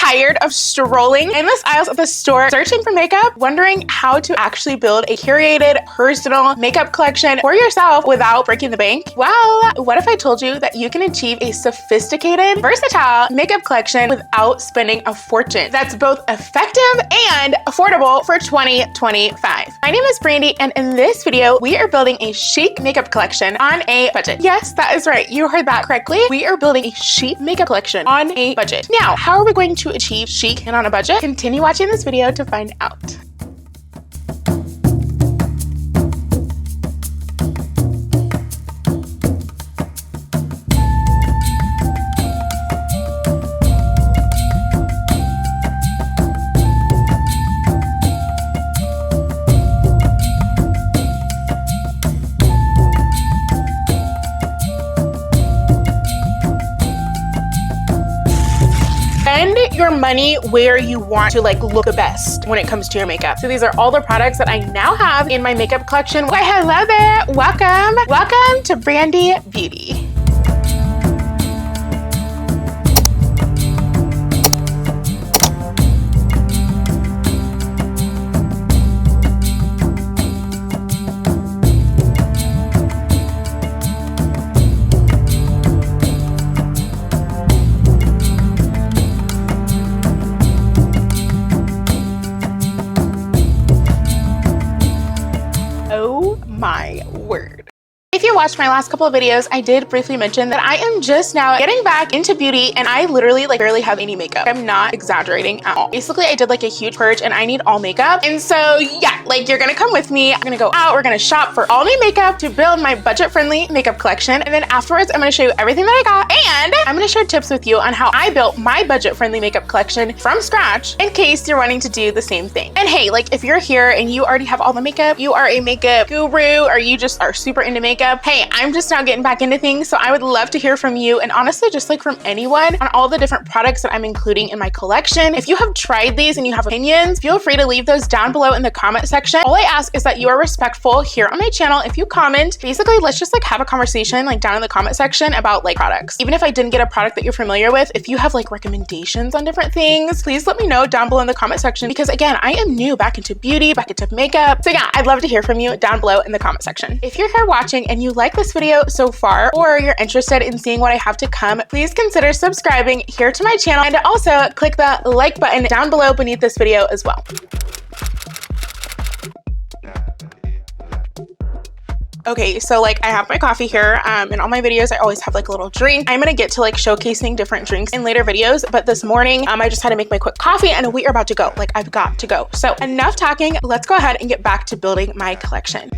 tired of strolling endless aisles of the store searching for makeup, wondering how to actually build a curated personal makeup collection for yourself without breaking the bank? Well, what if I told you that you can achieve a sophisticated, versatile makeup collection without spending a fortune that's both effective and affordable for 2025? My name is Brandi, and in this video, we are building a chic makeup collection on a budget. Yes, that is right. You heard that correctly. We are building a chic makeup collection on a budget. Now, how are we going to achieve chic and on a budget? Continue watching this video to find out. Spend your money where you want to look the best when it comes to your makeup. So these are all the products that I now have in my makeup collection. Why, hello there. Welcome to Brandi Beauty. Oh my word. If you watched my last couple of videos, I did briefly mention that I am just now getting back into beauty and I literally barely have any makeup. I'm not exaggerating at all. Basically, I did a huge purge and I need all makeup. And so yeah, you're gonna come with me. I'm gonna go out, we're gonna shop for all new makeup to build my budget-friendly makeup collection. And then afterwards, I'm gonna show you everything that I got and I'm gonna share tips with you on how I built my budget-friendly makeup collection from scratch in case you're wanting to do the same thing. And hey, if you're here and you already have all the makeup, you are a makeup guru, or you just are super into makeup, hey, I'm just now getting back into things, so I would love to hear from you and honestly just from anyone on all the different products that I'm including in my collection. If you have tried these and you have opinions, feel free to leave those down below in the comment section. All I ask is that you are respectful here on my channel. If you comment, basically let's just have a conversation down in the comment section about products. Even if I didn't get a product that you're familiar with, if you have recommendations on different things, please let me know down below in the comment section, because again, I am new back into beauty, back into makeup. So yeah, I'd love to hear from you down below in the comment section. If you're here watching and you like this video so far, or you're interested in seeing what I have to come, please consider subscribing here to my channel and also click the like button down below beneath this video as well. Okay, so I have my coffee here. In all my videos, I always have a little drink. I'm gonna get to showcasing different drinks in later videos, but this morning, I just had to make my quick coffee and we are about to go. I've got to go. So enough talking, let's go ahead and get back to building my collection.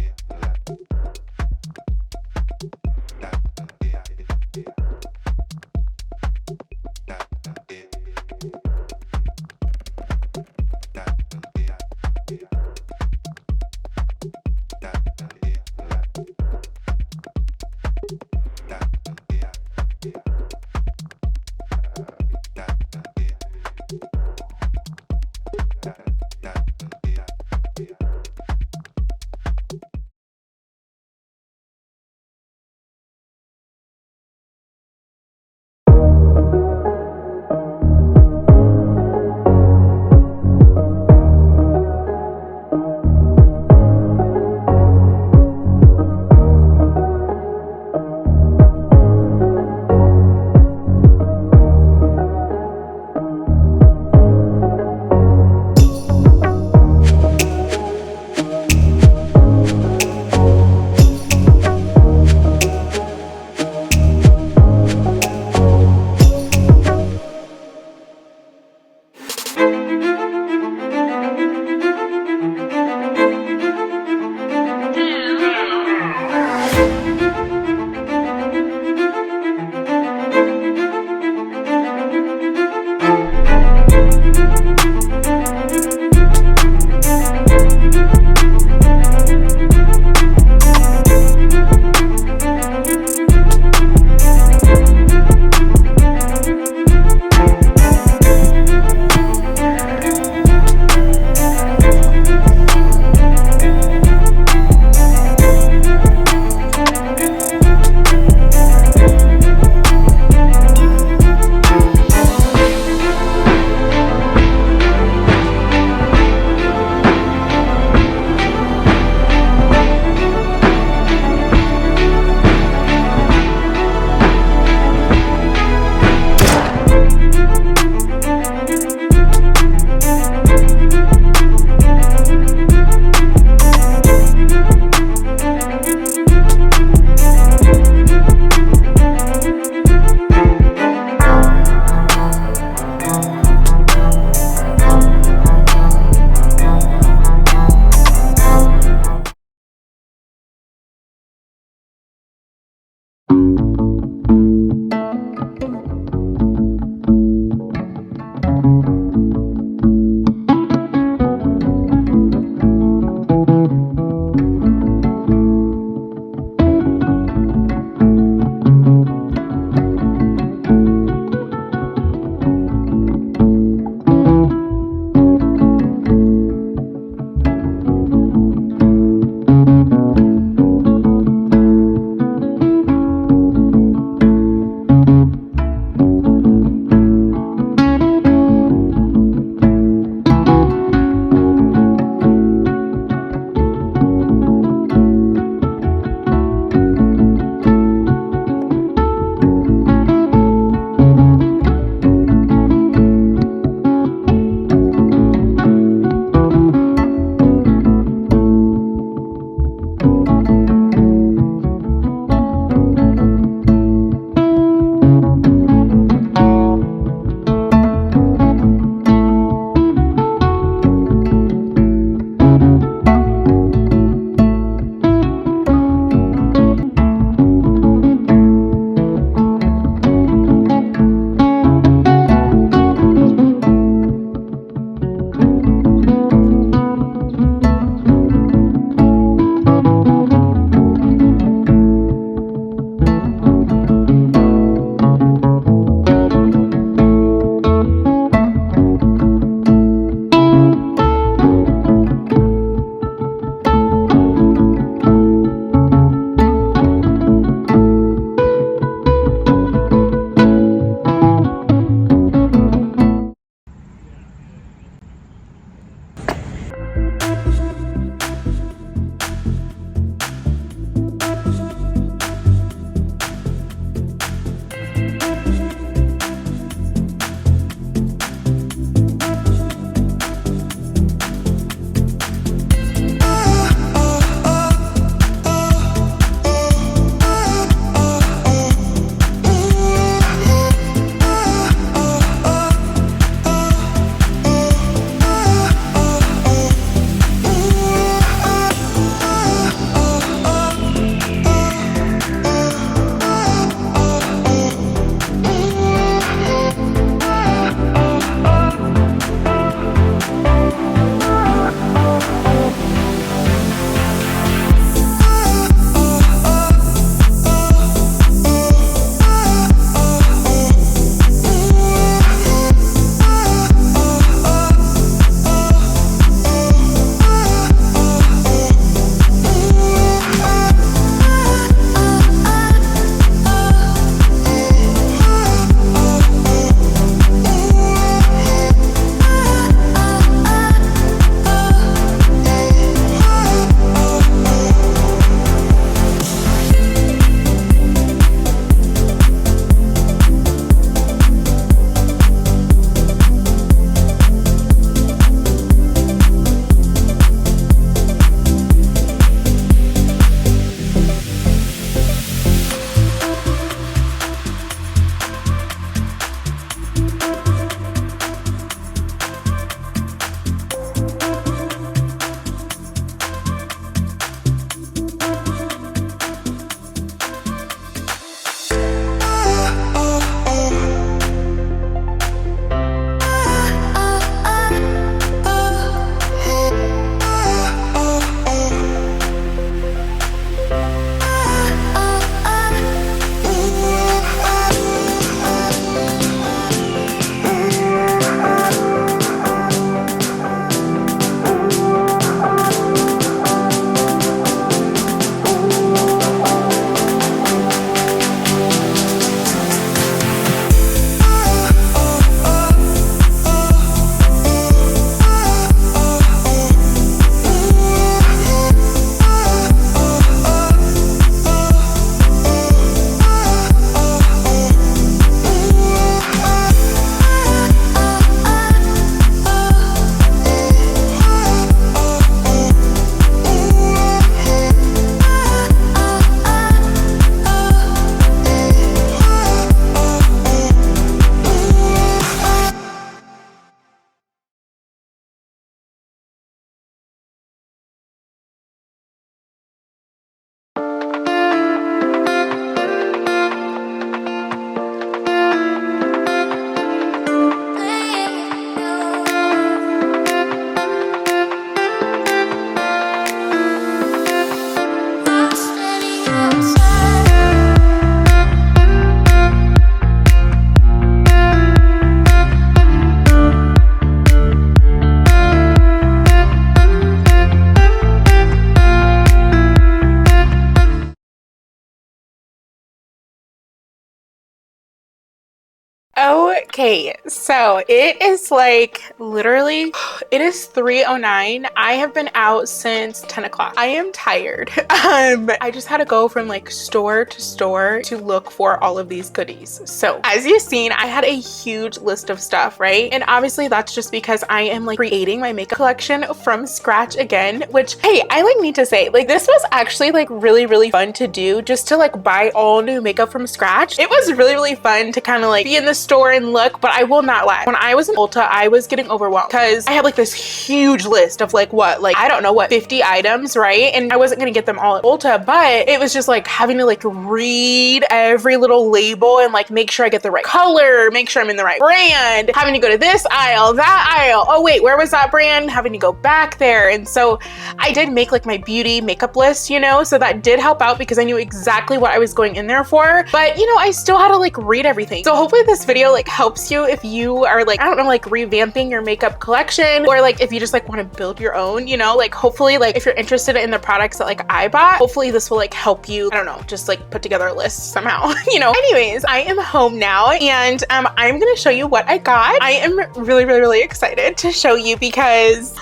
Okay, so it is like literally, it is 3:09. I have been out since 10 o'clock. I am tired. I just had to go from like store to store to look for all of these goodies. So as you've seen, I had a huge list of stuff, right? And obviously that's just because I am like creating my makeup collection from scratch again, which, hey, I like need to say, like, this was actually like really fun to do, just to like buy all new makeup from scratch. It was really fun to kind of like be in the store and look, but I will not lie. When I was in Ulta, I was getting overwhelmed because I had like this huge list of like what, like, I don't know what, 50 items, right? And I wasn't gonna get them all at Ulta, but it was just like having to like read every little label and like make sure I get the right color, make sure I'm in the right brand, having to go to this aisle, that aisle. Oh wait, where was that brand? Having to go back there. And so I did make like my beauty makeup list, you know, so that did help out because I knew exactly what I was going in there for. But you know, I still had to like read everything. So hopefully this video like helps you if you are like, I don't know, like revamping your makeup collection, or like if you just like want to build your own, you know, like hopefully like if you're interested in the products that like I bought, hopefully this will like help you, I don't know, just like put together a list somehow, you know. Anyways, I am home now and I'm gonna show you what I got. I am really excited to show you because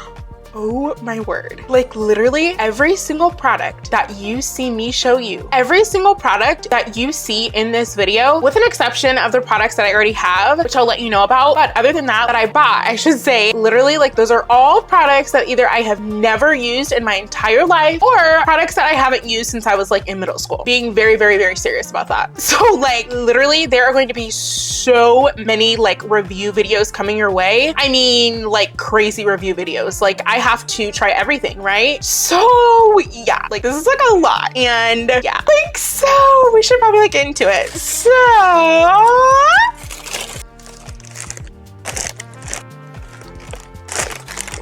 oh my word. Like literally every single product that you see me show you, every single product that you see in this video, with an exception of the products that I already have, which I'll let you know about, but other than that I bought, I should say, literally like those are all products that either I have never used in my entire life or products that I haven't used since I was like in middle school. Being very serious about that. So like literally there are going to be so many like review videos coming your way. I mean like crazy review videos. Like I have to try everything, right? So yeah, like this is like a lot, and yeah, like so we should probably like get into it. So a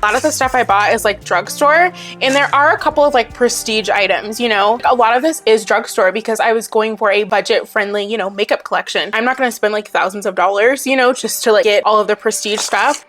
lot of the stuff I bought is like drugstore, and there are a couple of like prestige items, you know. A lot of this is drugstore because I was going for a budget friendly, you know, makeup collection. I'm not gonna spend like thousands of dollars, you know, just to like get all of the prestige stuff.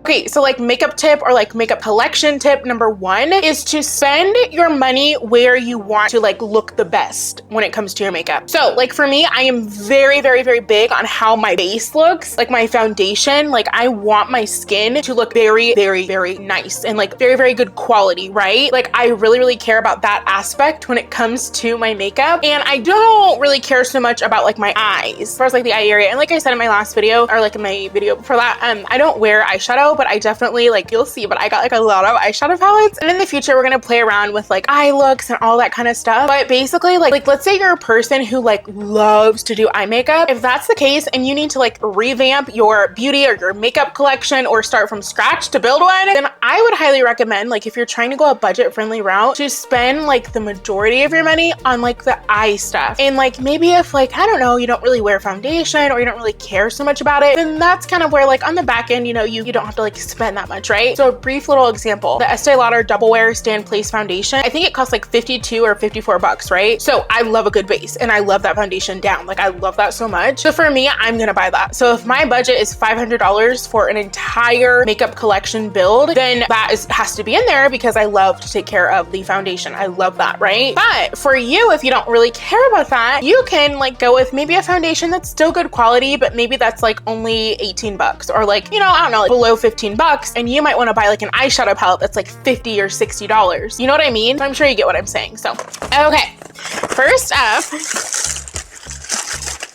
Okay, so like makeup tip or like makeup collection tip number one is to spend your money where you want to like look the best when it comes to your makeup. So like for me, I am very big on how my base looks, like my foundation. Like I want my skin to look very nice and like very good quality, right? Like I really care about that aspect when it comes to my makeup, and I don't really care so much about like my eyes as far as like the eye area. And like I said in my last video, or like in my video before that, I don't wear eyeshadow, but I definitely, like you'll see, but I got like a lot of eyeshadow palettes, and in the future we're gonna play around with like eye looks and all that kind of stuff. But basically like let's say you're a person who like loves to do eye makeup. If that's the case and you need to like revamp your beauty or your makeup collection or start from scratch to build one, then I would highly recommend, like if you're trying to go a budget friendly route, to spend like the majority of your money on like the eye stuff. And like maybe if like, I don't know, you don't really wear foundation or you don't really care so much about it, then that's kind of where like on the back end, you know, you don't have to like spend that much, right? So a brief little example, the Estee Lauder Double Wear Stand Place Foundation, I think it costs like 52 or 54 bucks, right? So I love a good base and I love that foundation down. Like I love that so much. So for me, I'm gonna buy that. So if my budget is $500 for an entire makeup collection build, then that has to be in there because I love to take care of the foundation. I love that, right? But for you, if you don't really care about that, you can like go with maybe a foundation that's still good quality, but maybe that's like only 18 bucks or like, you know, I don't know, like below 15 bucks, and you might want to buy like an eyeshadow palette that's like $50 or $60. You know what I mean? So I'm sure you get what I'm saying. So, okay, first up,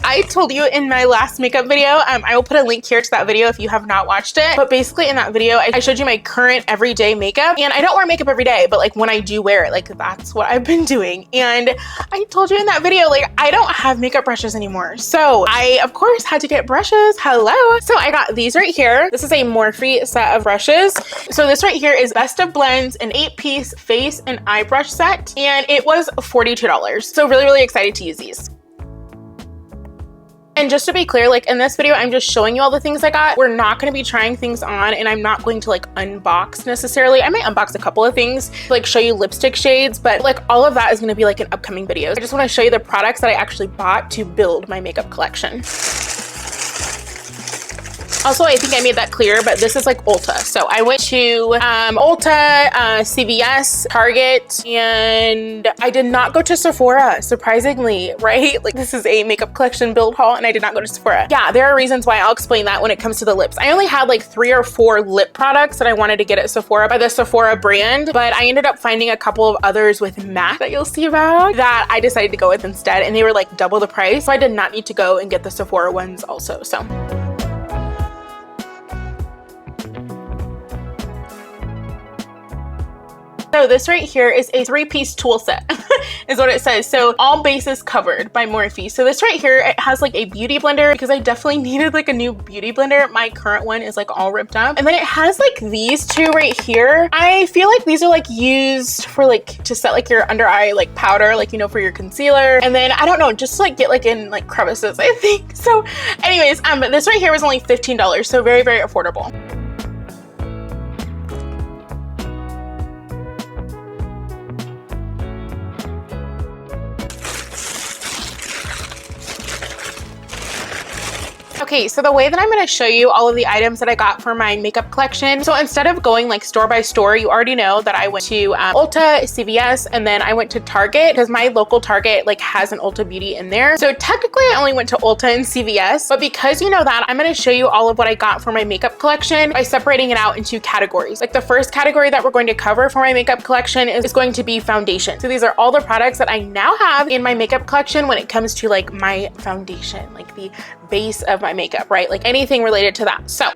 I told you in my last makeup video, I will put a link here to that video if you have not watched it, but basically in that video, I showed you my current everyday makeup, and I don't wear makeup every day, but like when I do wear it, like that's what I've been doing. And I told you in that video, like I don't have makeup brushes anymore. So I, of course, had to get brushes. Hello. So I got these right here. This is a Morphe set of brushes. So this right here is Best of Blends, an 8-piece face and eye brush set, and it was $42. So really excited to use these. And just to be clear, like in this video, I'm just showing you all the things I got. We're not going to be trying things on, and I'm not going to like unbox necessarily. I might unbox a couple of things, like show you lipstick shades, but like all of that is going to be like in upcoming videos. I just want to show you the products that I actually bought to build my makeup collection. Also, I think I made that clear, but this is like Ulta. So I went to Ulta, CVS, Target, and I did not go to Sephora, surprisingly, right? Like this is a makeup collection build haul and I did not go to Sephora. Yeah, there are reasons why. I'll explain that when it comes to the lips. I only had like 3 or 4 lip products that I wanted to get at Sephora by the Sephora brand, but I ended up finding a couple of others with MAC that you'll see about that I decided to go with instead, and they were like double the price. So I did not need to go and get the Sephora ones also, so. So this right here is a 3-piece tool set is what it says. So all bases covered by Morphe. So this right here, it has like a beauty blender because I definitely needed like a new beauty blender. My current one is like all ripped up. And then it has like these 2 right here. I feel like these are like used for like to set like your under eye like powder, like, you know, for your concealer. And then I don't know, just to, like get like in like crevices, I think. So anyways, this right here was only $15. So very, very affordable. Okay, so the way that I'm going to show you all of the items that I got for my makeup collection. So instead of going like store by store, you already know that I went to Ulta, CVS, and then I went to Target because my local Target like has an Ulta Beauty in there. So technically I only went to Ulta and CVS, but because you know that, I'm going to show you all of what I got for my makeup collection by separating it out into categories. Like the first category that we're going to cover for my makeup collection is going to be foundation. So these are all the products that I now have in my makeup collection when it comes to like my foundation, like the base of my makeup, right? Like anything related to that. So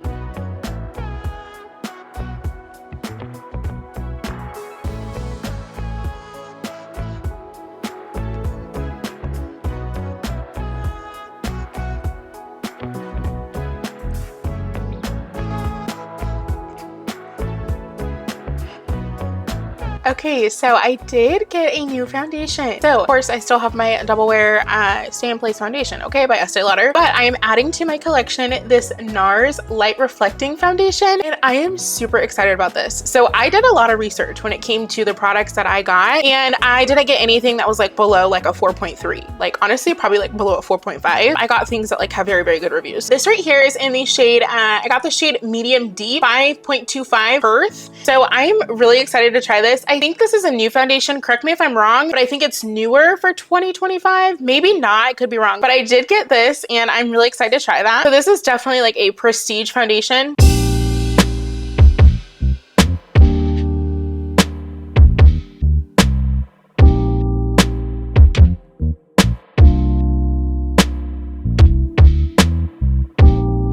okay, so I did get a new foundation. So of course I still have my Double Wear Stay in Place foundation, okay, by Estee Lauder, but I am adding to my collection this NARS Light Reflecting Foundation, and I am super excited about this. So I did a lot of research when it came to the products that I got, and I didn't get anything that was like below like a 4.3. Like honestly, probably like below a 4.5. I got things that like have very, very good reviews. This right here is in the shade, I got the shade Medium Deep 5.25 Earth. So I'm really excited to try this. I think this is a new foundation, correct me if I'm wrong, but I think it's newer for 2025. Maybe not, I could be wrong, but I did get this and I'm really excited to try that. So this is definitely like a prestige foundation.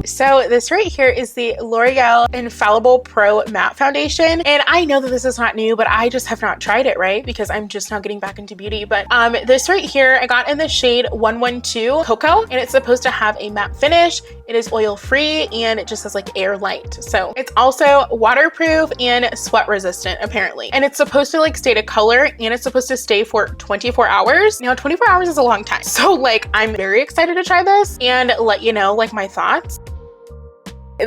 So this right here is the L'Oreal Infallible Pro Matte Foundation. And I know that this is not new, but I just have not tried it, right? Because I'm just now getting back into beauty. But this right here, I got in the shade 112 Cocoa, and it's supposed to have a matte finish. It is oil free and it just says like air light. So it's also waterproof and sweat resistant apparently. And it's supposed to like stay to color, and it's supposed to stay for 24 hours. Now 24 hours is a long time. So like I'm very excited to try this and let you know like my thoughts.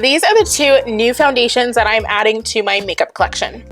These are the 2 new foundations that I'm adding to my makeup collection.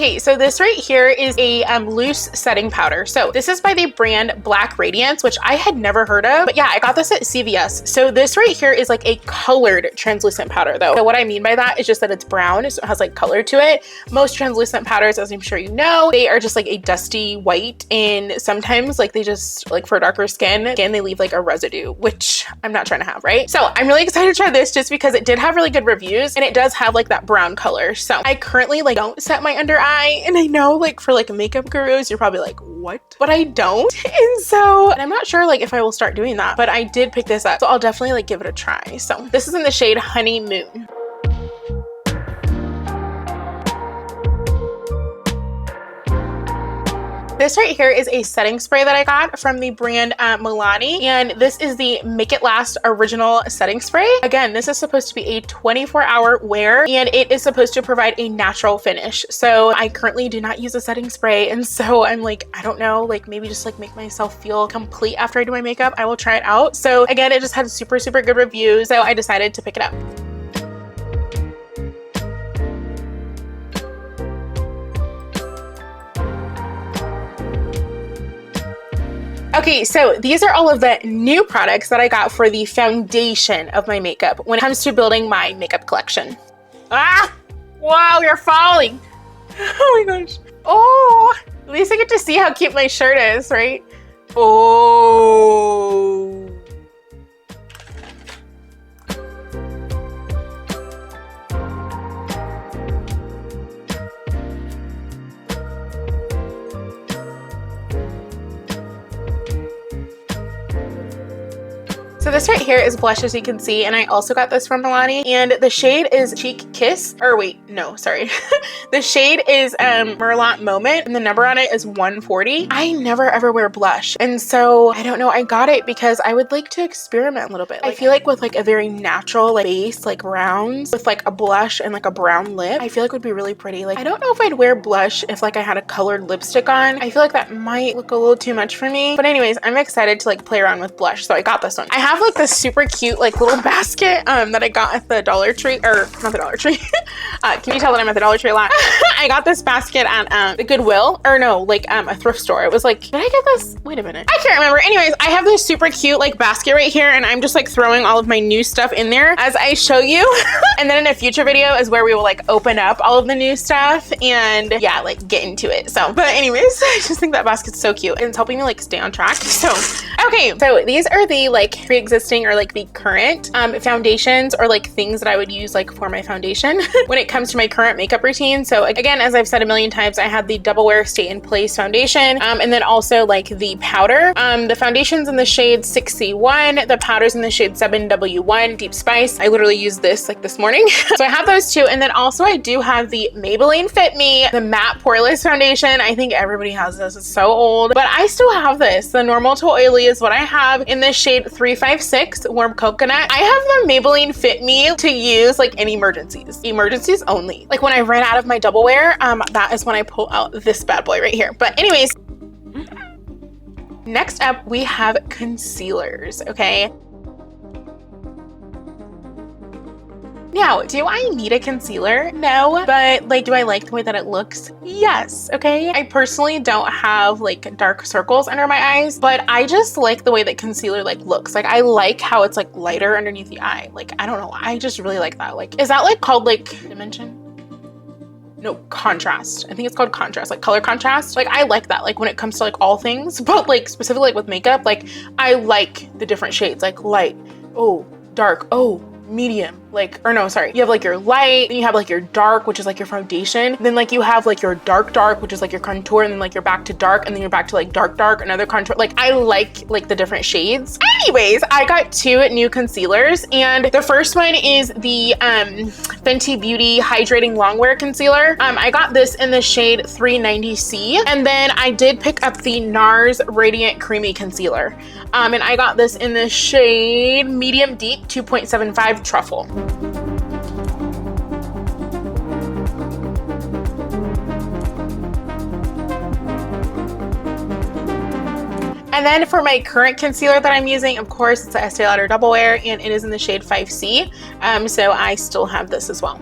Okay, so this right here is a loose setting powder. So this is by the brand Black Radiance, which I had never heard of, but yeah, I got this at CVS. So this right here is like a colored translucent powder though. So what I mean by that is just that it's brown, so it has like color to it. Most translucent powders, as I'm sure you know, they are just like a dusty white, and sometimes like they just like for darker skin, again, they leave like a residue, which I'm not trying to have, right? So I'm really excited to try this just because it did have really good reviews and it does have like that brown color. So I currently like don't set my under eye, and I know like for like makeup gurus, you're probably like, what? But I don't. And I'm not sure like if I will start doing that, but I did pick this up. So I'll definitely like give it a try. So this is in the shade Honeymoon. This right here is a setting spray that I got from the brand Milani, and this is the Make It Last Original Setting Spray. Again, this is supposed to be a 24-hour wear, and it is supposed to provide a natural finish. So I currently do not use a setting spray, and so I'm like, I don't know, like maybe just like make myself feel complete after I do my makeup. I will try it out. So again, it just had super, super good reviews, so I decided to pick it up. Okay, so these are all of the new products that I got for the foundation of my makeup when it comes to building my makeup collection. Ah! Wow, you're falling. Oh my gosh. Oh, at least I get to see how cute my shirt is, right? Oh. So this right here is blush, as you can see, and I also got this from Milani, and the shade is Cheek Kiss, or wait, no, sorry. The shade is Merlot Moment, and the number on it is 140. I never ever wear blush, and so I don't know, I got it because I would like to experiment a little bit. I feel like with like a very natural like base, like browns, with like a blush and like a brown lip, I feel like would be really pretty. Like, I don't know if I'd wear blush if like I had a colored lipstick on. I feel like that might look a little too much for me, but anyways, I'm excited to like play around with blush, so I got this one. I have like this super cute like little basket that I got at the Dollar Tree, or not the Dollar Tree. Can you tell that I'm at the Dollar Tree a lot? I got this basket at the Goodwill, or no, like a thrift store. It was like, did I get this? Wait a minute, I can't remember. Anyways, I have this super cute like basket right here, and I'm just like throwing all of my new stuff in there as I show you. And then in a future video is where we will like open up all of the new stuff and yeah, like get into it. So, but anyways, I just think that basket's so cute and it's helping me like stay on track. So, okay, so these are the like pre-existing or like the current foundations or like things that I would use like for my foundation when it comes to my current makeup routine. So again, as I've said a million times, I had the Double Wear Stay in Place foundation, and then also like the powder. The foundation's in the shade 6C1, the powder's in the shade 7W1 Deep Spice. I literally used this like this morning. So I have those two, and then also I do have the Maybelline Fit Me, the matte poreless foundation. I think everybody has this, it's so old, but I still have this. The normal to oily is what I have in the shade 356 Warm Coconut. I have the Maybelline Fit Me to use like in emergencies only. Like when I ran out of my Double Wear, that is when I pull out this bad boy right here. But anyways, next up we have concealers, okay? Now, do I need a concealer? No, but like, do I like the way that it looks? Yes, okay? I personally don't have like dark circles under my eyes, but I just like the way that concealer like looks. Like, I like how it's like lighter underneath the eye. Like, I don't know, I just really like that. Like, is that like called like dimension? No, contrast. I think it's called contrast, like color contrast. Like, I like that, like when it comes to like all things, but like specifically like with makeup, like I like the different shades, like light, oh, dark, oh, medium, like, or no, sorry, you have like your light, then you have like your dark, which is like your foundation, then like you have like your dark, which is like your contour, and then like you're back to dark, and then you're back to like dark, another contour. Like, I like the different shades. Anyways, I got two new concealers, and the first one is the Fenty Beauty Hydrating Longwear Concealer. I got this in the shade 390C, and then I did pick up the NARS Radiant Creamy Concealer, and I got this in the shade Medium Deep 2.75 Truffle. And then for my current concealer that I'm using, of course, it's the Estee Lauder Double Wear, and it is in the shade 5C. So I still have this as well.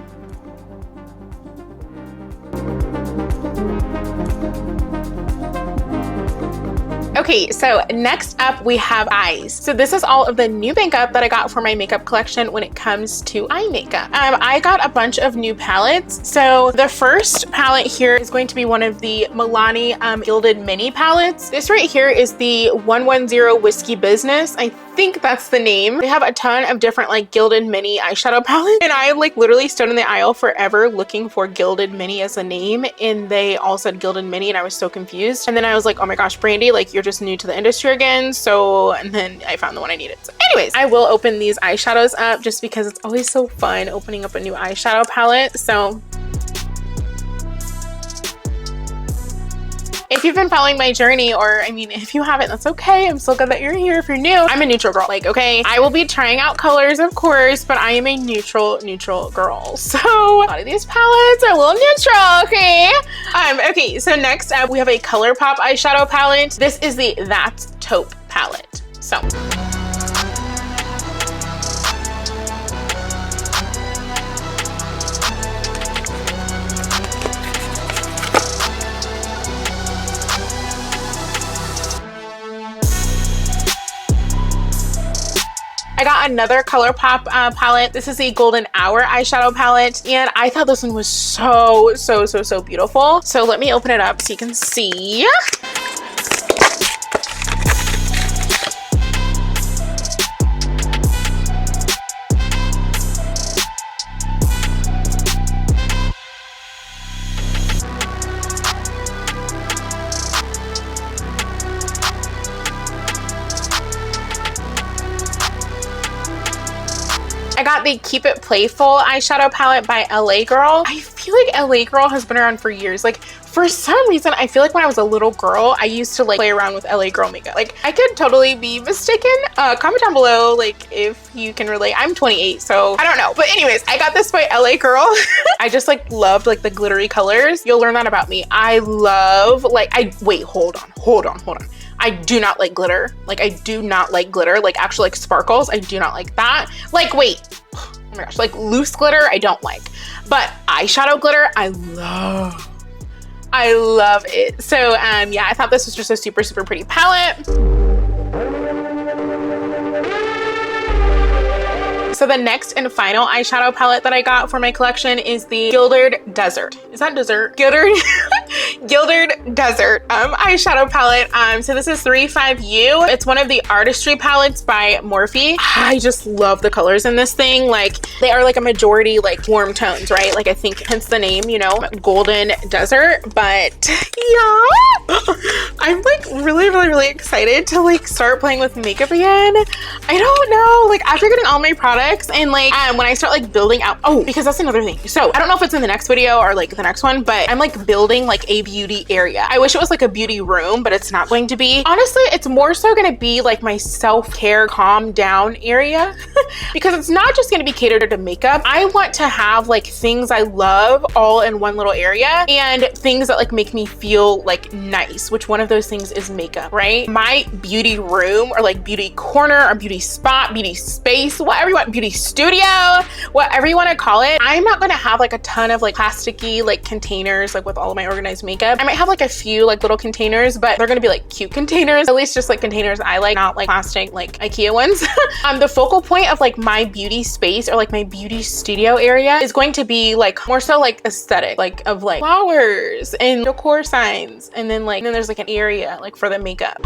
Okay, so next up we have eyes. So this is all of the new makeup that I got for my makeup collection when it comes to eye makeup. I got a bunch of new palettes. So the first palette here is going to be one of the Milani Gilded Mini palettes. This right here is the 110 Whiskey Business. I think that's the name. They have a ton of different like Gilded Mini eyeshadow palettes, and I like literally stood in the aisle forever looking for Gilded Mini as a name, and they all said Gilded Mini, and I was so confused. And then I was like, oh my gosh, Brandi, like you're just new to the industry again. So, and then I found the one I needed. So anyways, I will open these eyeshadows up just because it's always so fun opening up a new eyeshadow palette. So if you've been following my journey, or I mean, if you haven't, that's okay. I'm so glad that you're here. If you're new, I'm a neutral girl. Like, okay, I will be trying out colors, of course, but I am a neutral girl. So a lot of these palettes are a little neutral, okay? Okay, so next up, we have a ColourPop eyeshadow palette. This is the That's Taupe palette. So I got another ColourPop palette. This is the Golden Hour eyeshadow palette, and I thought this one was so beautiful. So let me open it up so you can see. I got the Keep It Playful eyeshadow palette by LA Girl. I feel like LA Girl has been around for years. Like, for some reason, I feel like when I was a little girl, I used to like play around with LA Girl makeup. Like, I could totally be mistaken. Comment down below, like, if you can relate. I'm 28, so I don't know. But anyways, I got this by LA Girl. I just like loved like the glittery colors. You'll learn that about me. I love like, wait, hold on. I do not like glitter. Like, I do not like glitter. Like, actually, like, sparkles, I do not like that. Like, wait. Oh my gosh. Like, loose glitter, I don't like. But eyeshadow glitter, I love it. So, yeah, I thought this was just a super pretty palette. So the next and final eyeshadow palette that I got for my collection is the Gilded Desert. Is that dessert? Gilded Desert eyeshadow palette. So this is 35U. It's one of the artistry palettes by Morphe. I just love the colors in this thing. Like, they are like a majority like warm tones, right? Like, I think hence the name, you know, Golden Desert. But yeah, I'm like really excited to like start playing with makeup again. I don't know, like after getting all my products and like when I start like building out, oh, because that's another thing. So I don't know if it's in the next video or like the next one, but I'm like building like a beauty area. I wish it was like a beauty room, but it's not going to be. Honestly, it's more so going to be like my self-care calm down area because it's not just going to be catered to makeup. I want to have like things I love all in one little area and things that like make me feel like nice, which one of those things is makeup, right? My beauty room or like beauty corner or beauty spot, beauty space, whatever you want, beauty studio, whatever you want to call it. I'm not going to have like a ton of like plasticky like containers like with all of my organized makeup. I might have like a few like little containers, but they're going to be like cute containers, at least just like containers I like, not like plastic like IKEA ones. The focal point of like my beauty space or like my beauty studio area is going to be like more so like aesthetic, like of like flowers and decor signs, and then there's like an area like for the makeup.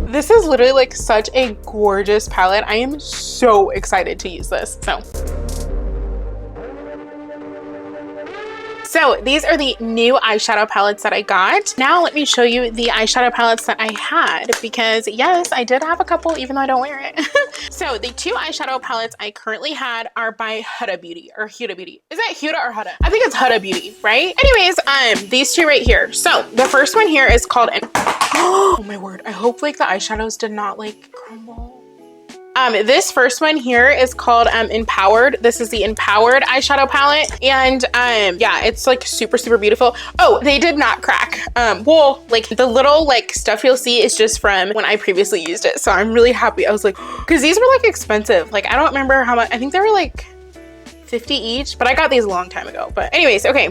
This is literally like such a gorgeous palette. I am so excited to use this. So these are the new eyeshadow palettes that I got. Now let me show you the eyeshadow palettes that I had, because yes, I did have a couple even though I don't wear it. So the two eyeshadow palettes I currently had are by Huda Beauty or Huda Beauty. Is that Huda or Huda? I think it's Huda Beauty, right? Anyways, these two right here. So the first one here is called oh my word. I hope like the eyeshadows did not like crumble. This first one here is called Empowered. This is the Empowered eyeshadow palette, and yeah, it's like super beautiful. Oh, they did not crack. Well, like the little like stuff you'll see is just from when I previously used it, so I'm really happy. I was like, because these were like expensive. Like, I don't remember how much. I think they were like 50 each, but I got these a long time ago. But anyways, okay.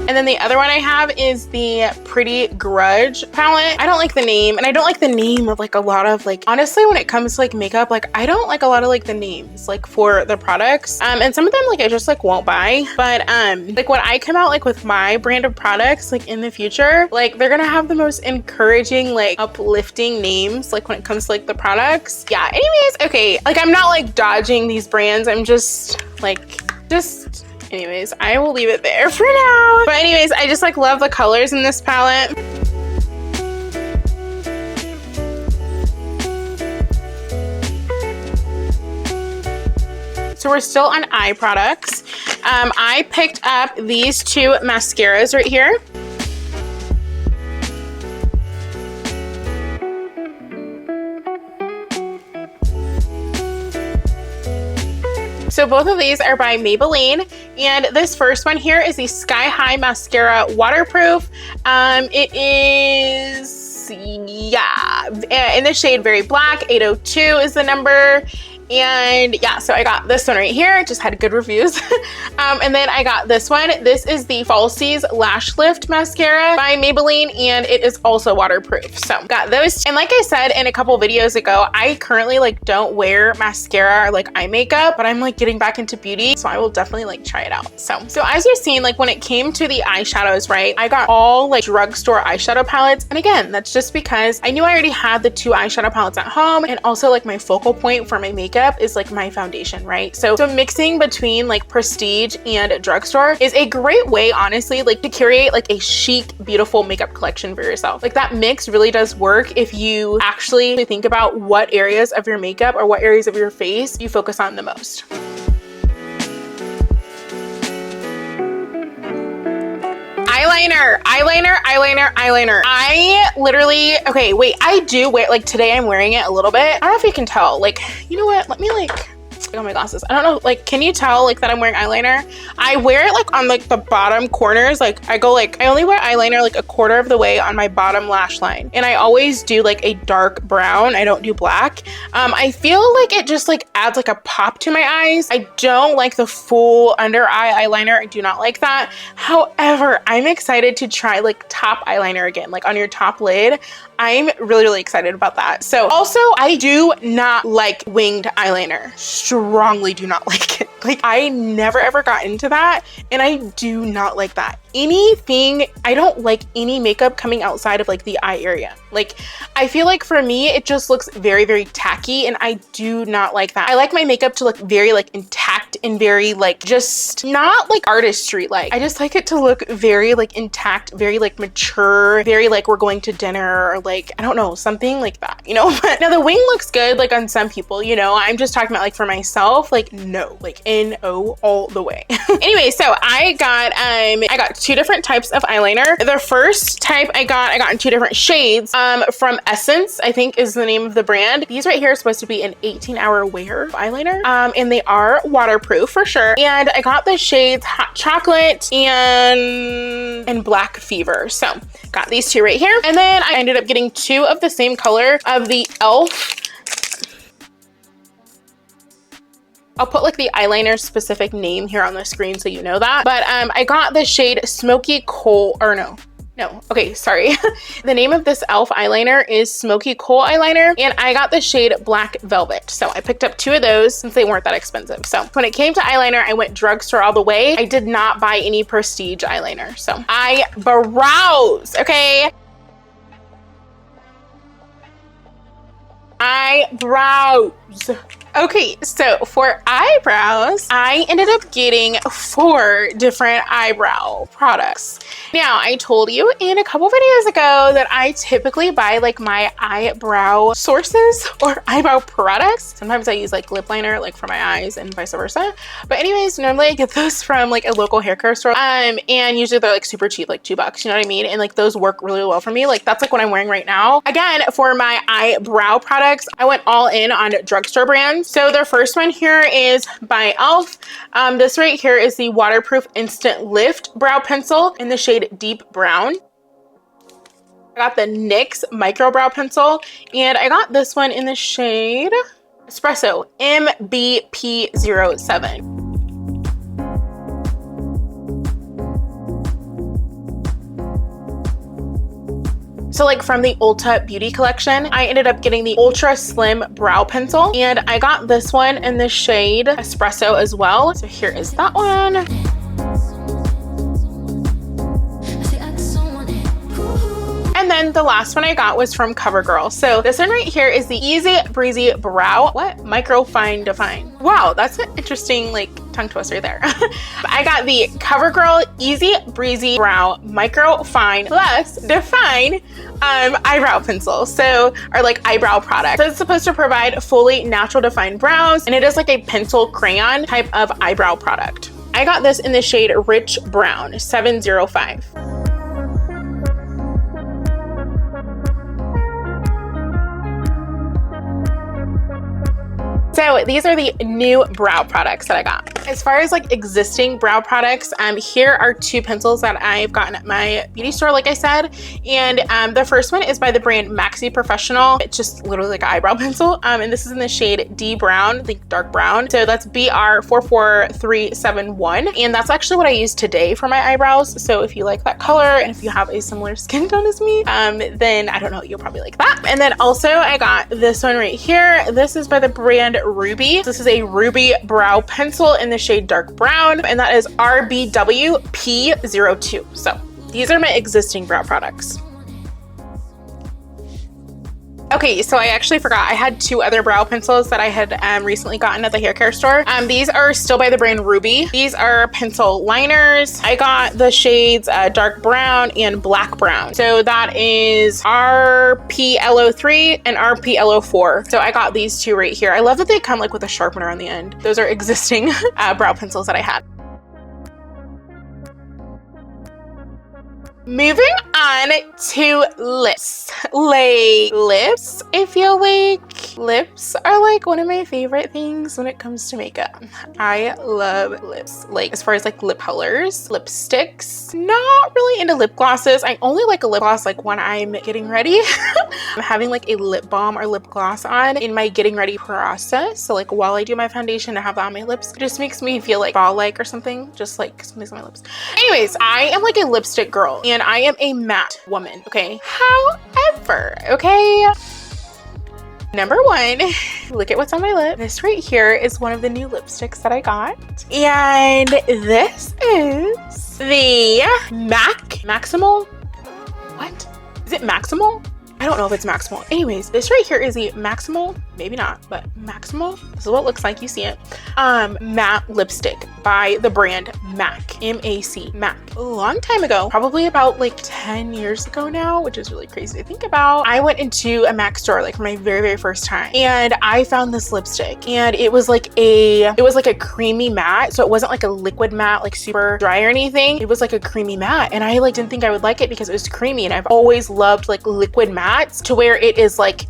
And then the other one I have is the Pretty Grudge palette. I don't like the name, and I don't like the name of like a lot of like, honestly, when it comes to like makeup, like I don't like a lot of like the names like for the products. And some of them like I just like won't buy. But like when I come out like with my brand of products like in the future, like they're gonna have the most encouraging, like uplifting names like when it comes to like the products. Yeah, anyways, okay. Like I'm not like dodging these brands. I'm just like, anyways, I will leave it there for now. But anyways, I just like love the colors in this palette. So we're still on eye products. I picked up these two mascaras right here. So both of these are by Maybelline, and this first one here is the Sky High Mascara Waterproof. It is, yeah, in the shade Very Black. 802 is the number. And yeah, so I got this one right here, just had good reviews. And then I got this one. This is the Falsies Lash Lift Mascara by Maybelline, and it is also waterproof. So got those. And like I said in a couple videos ago, I currently like don't wear mascara or like eye makeup, but I'm like getting back into beauty, so I will definitely like try it out. So as you've seen, like when it came to the eyeshadows, right, I got all like drugstore eyeshadow palettes. And again, that's just because I knew I already had the 2 eyeshadow palettes at home, and also like my focal point for my makeup is like my foundation, right? So mixing between like prestige and drugstore is a great way, honestly, like to curate like a chic, beautiful makeup collection for yourself. Like that mix really does work if you actually think about what areas of your makeup or what areas of your face you focus on the most. Eyeliner. I literally, okay, wait, I do wear, like today I'm wearing it a little bit. I don't know if you can tell, like, you know what, let me like, on my glasses. I don't know, like, can you tell like that I'm wearing eyeliner? I wear it like on like the bottom corners. Like I go like, I only wear eyeliner like a quarter of the way on my bottom lash line. And I always do like a dark brown. I don't do black. I feel like it just like adds like a pop to my eyes. I don't like the full under eye eyeliner. I do not like that. However, I'm excited to try like top eyeliner again, like on your top lid. I'm really excited about that. So also, I do not like winged eyeliner. Strongly do not like it. Like I never ever got into that, and I do not like that. Anything, I don't like any makeup coming outside of like the eye area. Like I feel like for me, it just looks very tacky, and I do not like that. I like my makeup to look very like intact and very like just not like artistry like. I just like it to look very like intact, very like mature, very like we're going to dinner, or like, I don't know, something like that, you know? But now the wing looks good like on some people, you know? I'm just talking about like for myself, like no, like no all the way. Anyway, so I got 2 different types of eyeliner. The first type I got in 2 different shades from Essence, I think is the name of the brand. These right here are supposed to be an 18-hour wear eyeliner, and they are waterproof for sure. And I got the shades Hot Chocolate and Black Fever. So got these 2 right here. And then I ended up getting 2 of the same color of the e.l.f. I'll put like the eyeliner specific name here on the screen so you know that. But I got the shade Smoky Kohl, or no, okay, sorry. The name of this e.l.f. eyeliner is Smoky Kohl Eyeliner, and I got the shade Black Velvet. So I picked up 2 of those since they weren't that expensive. So when it came to eyeliner, I went drugstore all the way. I did not buy any prestige eyeliner. So eyebrows, okay? Eyebrows. Okay, so for eyebrows, I ended up getting 4 different eyebrow products. Now, I told you in a couple videos ago that I typically buy like my eyebrow sources or eyebrow products. Sometimes I use like lip liner like for my eyes and vice versa. But anyways, normally I get those from like a local hair care store. And usually they're like super cheap, like $2, you know what I mean? And like those work really well for me. Like that's like what I'm wearing right now. Again, for my eyebrow products, I went all in on drugstore brands. So the first one here is by e.l.f. This right here is the Waterproof Instant Lift Brow Pencil in the shade Deep Brown. I got the NYX Micro Brow Pencil, and I got this one in the shade Espresso MBP07. So like from the Ulta Beauty collection, I ended up getting the Ultra Slim Brow Pencil, and I got this one in the shade Espresso as well. So here is that one. And then the last one I got was from Covergirl. So this one right here is the Easy Breezy Brow, Micro Fine Define. Wow, that's an interesting like tongue twister there. I got the Covergirl Easy Breezy Brow Micro Fine Plus Define eyebrow pencil. So, or like eyebrow product. So it's supposed to provide fully natural defined brows, and it is like a pencil crayon type of eyebrow product. I got this in the shade Rich Brown 705. So these are the new brow products that I got. As far as like existing brow products, here are two pencils that I've gotten at my beauty store, like I said. And the first one is by the brand Maxi Professional. It's just literally like an eyebrow pencil. And this is in the shade D Brown, the dark brown. So that's BR44371. And that's actually what I used today for my eyebrows. So if you like that color and if you have a similar skin tone as me, then I don't know, you'll probably like that. And then also I got this one right here. This is by the brand Ruby. This is a ruby brow pencil in the shade dark brown, and that is RBWP02. So these are my existing brow products. Okay, so I actually forgot. I had two other brow pencils that I had recently gotten at the hair care store. These are still by the brand Ruby. These are pencil liners. I got the shades dark brown and black brown. So that is RPLO3 and RPLO4. So I got these two right here. I love that they come like with a sharpener on the end. Those are existing brow pencils that I had. Moving on to lips. Like lips, I feel like lips are like one of my favorite things when it comes to makeup. I love lips. Like as far as like lip colors, lipsticks, not really into lip glosses. I only like a lip gloss like when I'm getting ready. I'm having like a lip balm or lip gloss on in my getting ready process. So like while I do my foundation to have that on my lips, it just makes me feel like ball-like or something, just like something's on my lips. Anyways, I am like a lipstick girl and I am a matte woman, okay? However, okay, number one, look at what's on my lip. This right here is one of the new lipsticks that I got. And this is the Maximal. What? Is it Maximal? I don't know if it's Maximal. Anyways, this right here is the Maximal, maybe not, but Maximal. This is what it looks like, you see it. Matte lipstick by the brand MAC, M-A-C, MAC. A long time ago, probably about like 10 years ago now, which is really crazy to think about. I went into a MAC store like for my very, very first time, and I found this lipstick, and it was like a creamy matte. So it wasn't like a liquid matte, like super dry or anything. It was like a creamy matte, and I like didn't think I would like it because it was creamy, and I've always loved like liquid mattes to where it is like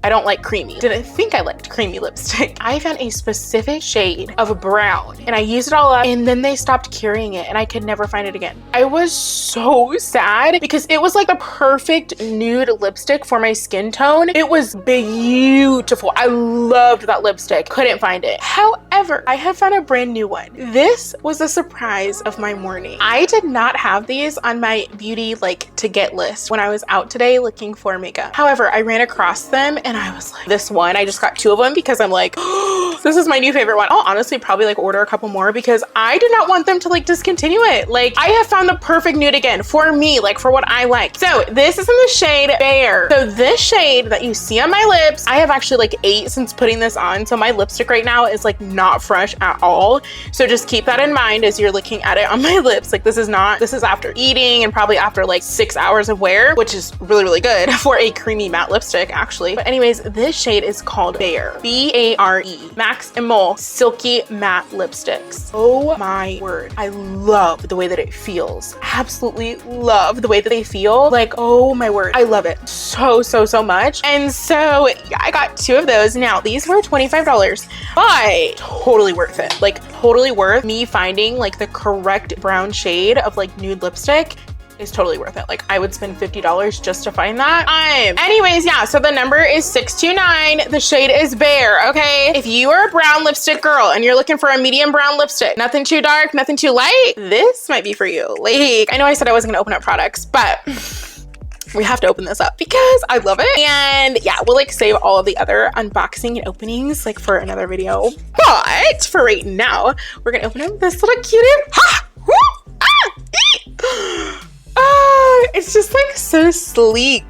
I don't like creamy. Didn't think I liked creamy lipstick. I found a specific shade of brown and I used it all up, and then they stopped carrying it and I could never find it again. I was so sad because it was like the perfect nude lipstick for my skin tone. It was beautiful. I loved that lipstick. Couldn't find it. However, I have found a brand new one. This was the surprise of my morning. I did not have these on my beauty like to get list when I was out today looking for makeup. However, I ran across them and I was like, this one, I just got two of them because I'm like, oh, this is my new favorite one. I'll honestly probably like order a couple more because I do not want them to like discontinue it. Like I have found the perfect nude again for me, like for what I like. So this is in the shade Bear. So this shade that you see on my lips, I have actually like ate since putting this on. So my lipstick right now is like not fresh at all. So just keep that in mind as you're looking at it on my lips. Like this is after eating and probably after like 6 hours of wear, which is really, really good for a creamy matte lipstick actually. But anyways, this shade is called Bare, B-A-R-E, Max and Mole Silky Matte Lipsticks. Oh my word. I love the way that it feels. Absolutely love the way that they feel. Like, oh my word. I love it so, so, so much. And so yeah, I got two of those. Now these were $25, but totally worth it. Like totally worth me finding like the correct brown shade of like nude lipstick. Is totally worth it. Like I would spend $50 just to find that. Anyways, yeah, so the number is 629. The shade is Bare, okay? If you are a brown lipstick girl and you're looking for a medium brown lipstick, nothing too dark, nothing too light, this might be for you. Like, I know I said I wasn't gonna open up products, but we have to open this up because I love it. And yeah, we'll like save all of the other unboxing and openings like for another video. But for right now, we're gonna open up this little cutie. It's just like so sleek.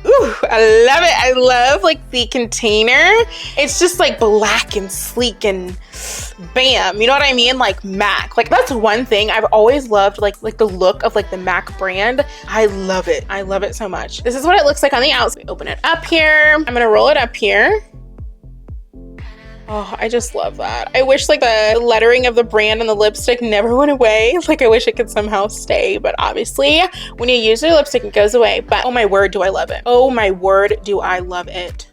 Ooh, I love it. I love like the container. It's just like black and sleek and bam, you know what I mean? Like MAC. Like that's one thing I've always loved, like the look of like the MAC brand. I love it. I love it so much. This is what it looks like on the outside. Open it up here. I'm gonna roll it up here. Oh, I just love that. I wish like the lettering of the brand on the lipstick never went away. Like I wish it could somehow stay, but obviously when you use your lipstick, it goes away. But oh my word, do I love it. Oh my word, do I love it.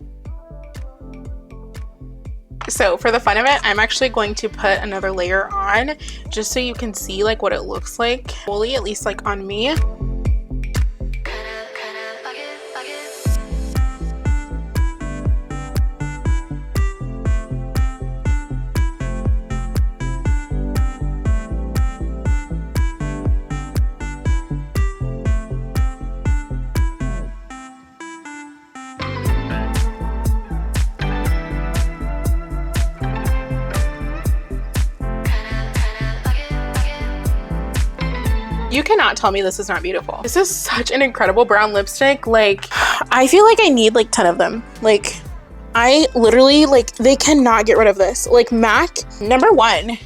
So for the fun of it, I'm actually going to put another layer on just so you can see like what it looks like fully, at least like on me. You cannot tell me this is not beautiful. This is such an incredible brown lipstick. Like, I feel like I need like 10 of them. Like, I literally, like, they cannot get rid of this. Like, MAC, number one,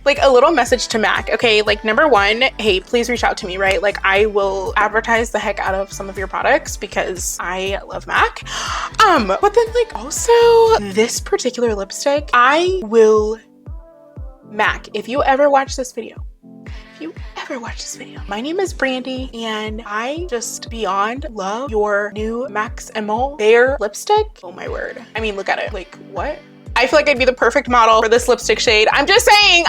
like a little message to MAC, okay? Like, number one, hey, please reach out to me, right? Like, I will advertise the heck out of some of your products because I love MAC. But then like also this particular lipstick, MAC, if you ever watch this video, my name is Brandi and I just beyond love your new Max Emil Bare lipstick. Oh my word. I mean, look at it. Like, what? I feel like I'd be the perfect model for this lipstick shade. I'm just saying.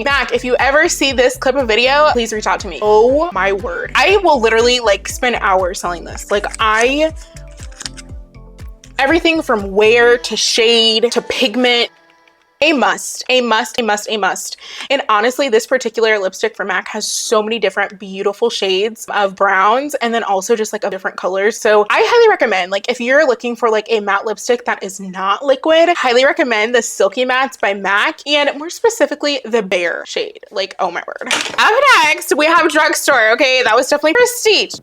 MAC, if you ever see this clip of video, please reach out to me. Oh my word. I will literally like spend hours selling this. Like, everything from wear to shade to pigment. A must. And honestly, this particular lipstick from MAC has so many different beautiful shades of browns and then also just like of different colors. So I highly recommend, like, if you're looking for like a matte lipstick that is not liquid, highly recommend the Silky Mattes by MAC, and more specifically the Bare shade. Like, oh my word. Up next, we have Drugstore. Okay, that was definitely prestige.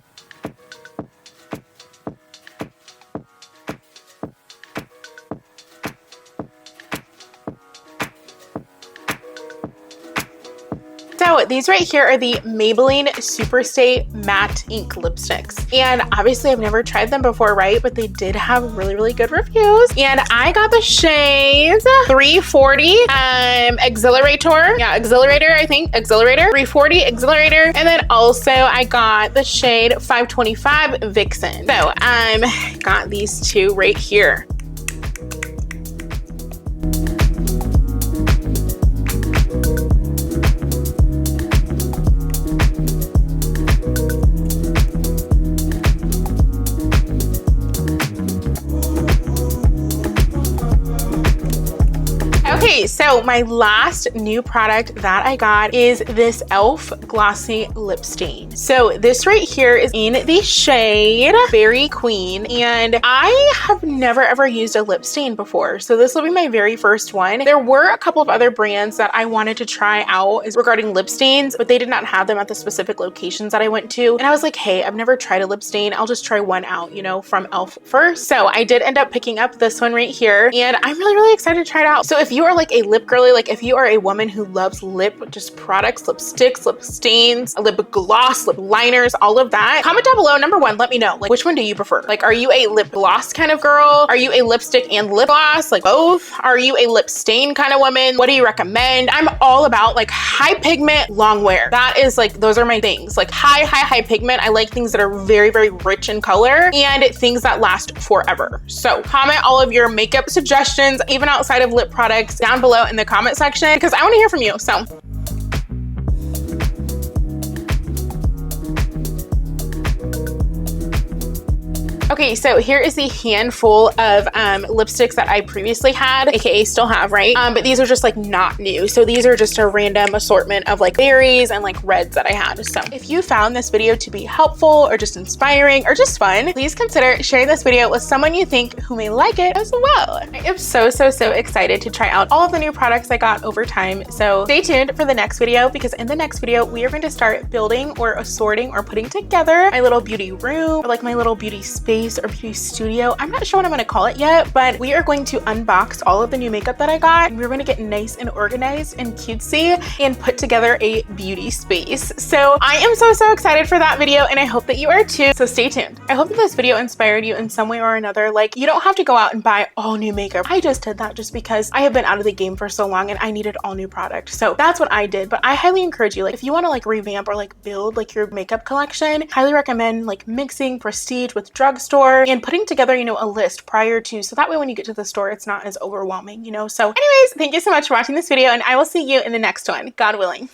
So these right here are the Maybelline Superstay Matte Ink Lipsticks. And obviously I've never tried them before, right? But they did have really, really good reviews. And I got the shades 340 Exhilarator. Yeah, Exhilarator, I think. Exhilarator. 340 Exhilarator. And then also I got the shade 525 Vixen. So got these two right here. Okay, so my last new product that I got is this e.l.f. Glossy Lip Stain. So this right here is in the shade Berry Queen, and I have never ever used a lip stain before. So this will be my very first one. There were a couple of other brands that I wanted to try out regarding lip stains, but they did not have them at the specific locations that I went to. And I was like, hey, I've never tried a lip stain. I'll just try one out, you know, from e.l.f. first. So I did end up picking up this one right here, and I'm really, really excited to try it out. So if you are like a lip girly, like if you are a woman who loves lip just products, lipsticks, lip stains, lip gloss, lip liners, all of that, comment down below. Number one, let me know, like, which one do you prefer? Like, are you a lip gloss kind of girl? Are you a lipstick and lip gloss? Like both? Are you a lip stain kind of woman? What do you recommend? I'm all about like high pigment, long wear. That is like, those are my things. Like high pigment. I like things that are very, very rich in color and things that last forever. So comment all of your makeup suggestions, even outside of lip products, down below in the comment section, because I want to hear from you. So okay, so here is the handful of lipsticks that I previously had, aka still have, right? But these are just like not new. So these are just a random assortment of like berries and like reds that I had. So if you found this video to be helpful or just inspiring or just fun, please consider sharing this video with someone you think who may like it as well. I am so excited to try out all of the new products I got over time. So stay tuned for the next video, because in the next video, we are going to start building or assorting or putting together my little beauty room, or like my little beauty space or beauty studio. I'm not sure what I'm going to call it yet, but we are going to unbox all of the new makeup that I got, and we're going to get nice and organized and cutesy and put together a beauty space. So I am so excited for that video, and I hope that you are too. So stay tuned. I hope that this video inspired you in some way or another. Like, you don't have to go out and buy all new makeup. I just did that just because I have been out of the game for so long and I needed all new product. So that's what I did. But I highly encourage you, like, if you want to like revamp or like build like your makeup collection, highly recommend like mixing prestige with drugstore store and putting together, you know, a list prior to, so that way when you get to the store, it's not as overwhelming, you know? So anyways, thank you so much for watching this video, and I will see you in the next one, God willing.